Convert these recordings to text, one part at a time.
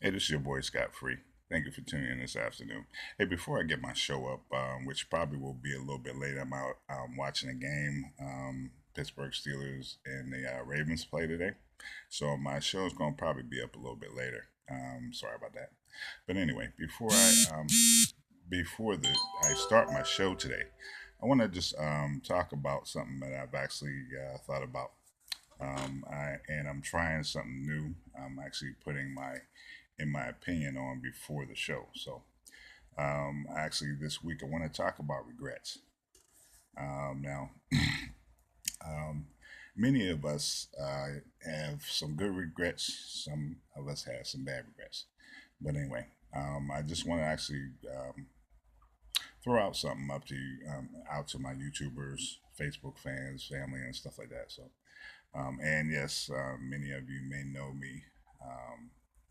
Hey, this is your boy Scott Free. Thank you for tuning in this afternoon. Hey, before I get my show up, which probably will be a little bit later, I'm out watching a game, Pittsburgh Steelers and the Ravens play today. So my show is going to probably be up a little bit later. Sorry about that. But anyway, before I start my show today, I want to just talk about something that I've actually thought about. I'm trying something new. I'm actually putting in my opinion, on before the show. So, actually, this week I want to talk about regrets. Now, um, many of us have some good regrets. Some of us have some bad regrets. But anyway, I just want to actually throw out something up to you, out to my YouTubers, Facebook fans, family, and stuff like that. So, and yes, many of you may know me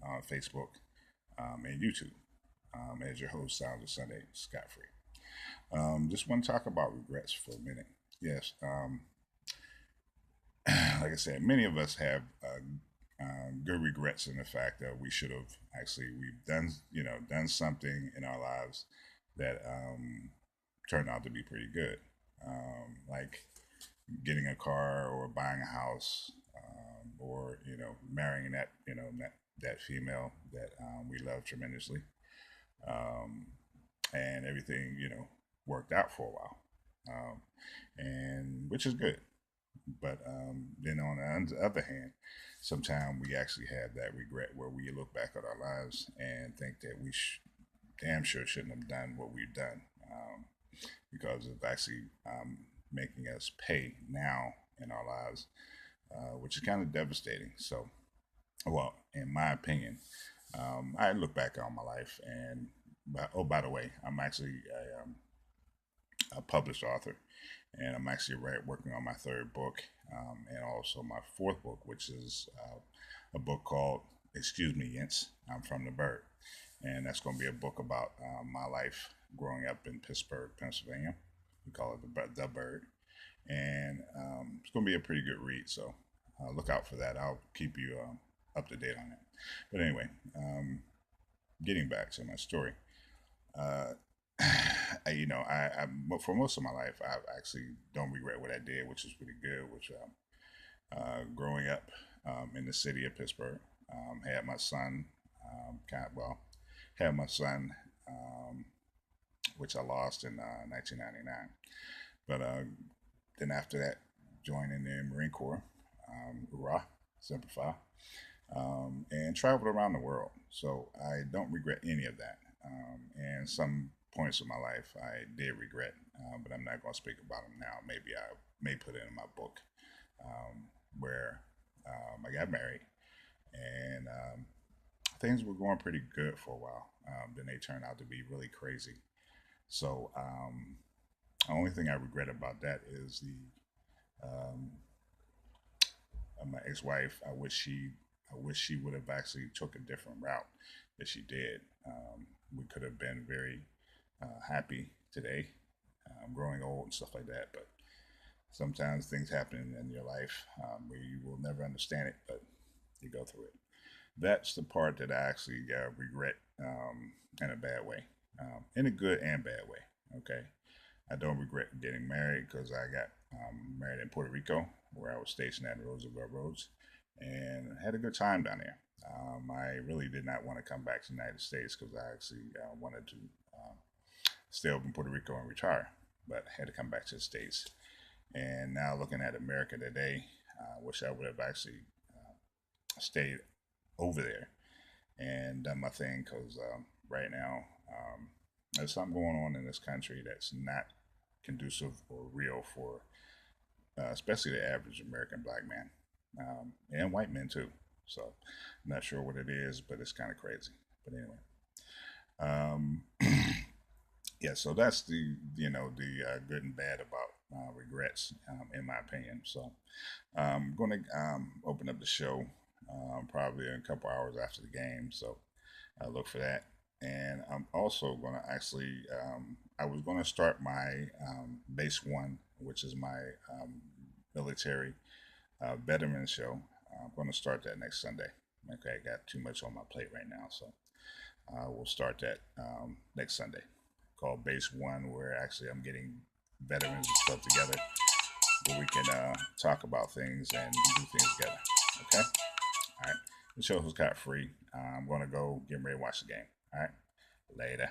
on Facebook and YouTube as your host, Sounds of Sunday, Scott Free. Just want to talk about regrets for a minute. Yes, like I said, many of us have good regrets in the fact that we should have we've done something in our lives that turned out to be pretty good, like getting a car or buying a house, or marrying that female that we love tremendously, um, and everything worked out for a while, and which is good. But then on the other hand, sometimes we actually have that regret where we look back at our lives and think that we damn sure shouldn't have done what we've done, because of actually making us pay now in our lives, which is kind of devastating. So, well, in my opinion, I look back on my life and, oh, by the way, I'm actually a published author, and I'm actually working on my third book, and also my fourth book, which is a book called "Excuse Me, Yince, I'm from the Bird," and that's going to be a book about my life growing up in Pittsburgh, Pennsylvania. We call it the Bird, and it's going to be a pretty good read. So look out for that. I'll keep you up to date on that. But anyway, getting back to my story. Uh, for most of my life, I actually don't regret what I did, which is pretty good. Which growing up in the city of Pittsburgh, had my son, had my son, um, which I lost in 1999. But then after that, joining the Marine Corps, hoorah, Semper Fi, and traveled around the world. So I don't regret any of that. And some points of my life I did regret, but I'm not going to speak about them now. Maybe I may put it in my book, where I got married, and things were going pretty good for a while. Then they turned out to be really crazy. So the only thing I regret about that is um, my ex-wife. I wish she would have actually took a different route that she did. We could have been very happy today, growing old and stuff like that. But sometimes things happen in your life where you will never understand it, but you go through it. That's the part that I actually regret, in a bad way, in a good and bad way. Okay, I don't regret getting married because I got married in Puerto Rico, where I was stationed at Roosevelt Roads, and had a good time down there. I really did not want to come back to the United States because I actually wanted to stay up in Puerto Rico and retire, but I had to come back to the States. And now looking at America today, I wish I would have actually stayed over there and done my thing because right now there's something going on in this country that's not conducive or real for especially the average American black man, and white men too. So I'm not sure what it is, but it's kind of crazy. But anyway, um, yeah. So that's the good and bad about regrets, in my opinion. So I'm going to open up the show probably in a couple hours after the game. So I look for that. And I'm also going to actually, I was going to start my Base One, which is my military veteran show. I'm going to start that next Sunday. Okay, I got too much on my plate right now, so we'll start that next Sunday. Called Base One, where actually I'm getting veterans and stuff together, where we can talk about things and do things together. Okay. All right. The show was got free. I'm gonna go get ready to watch the game. All right. Later.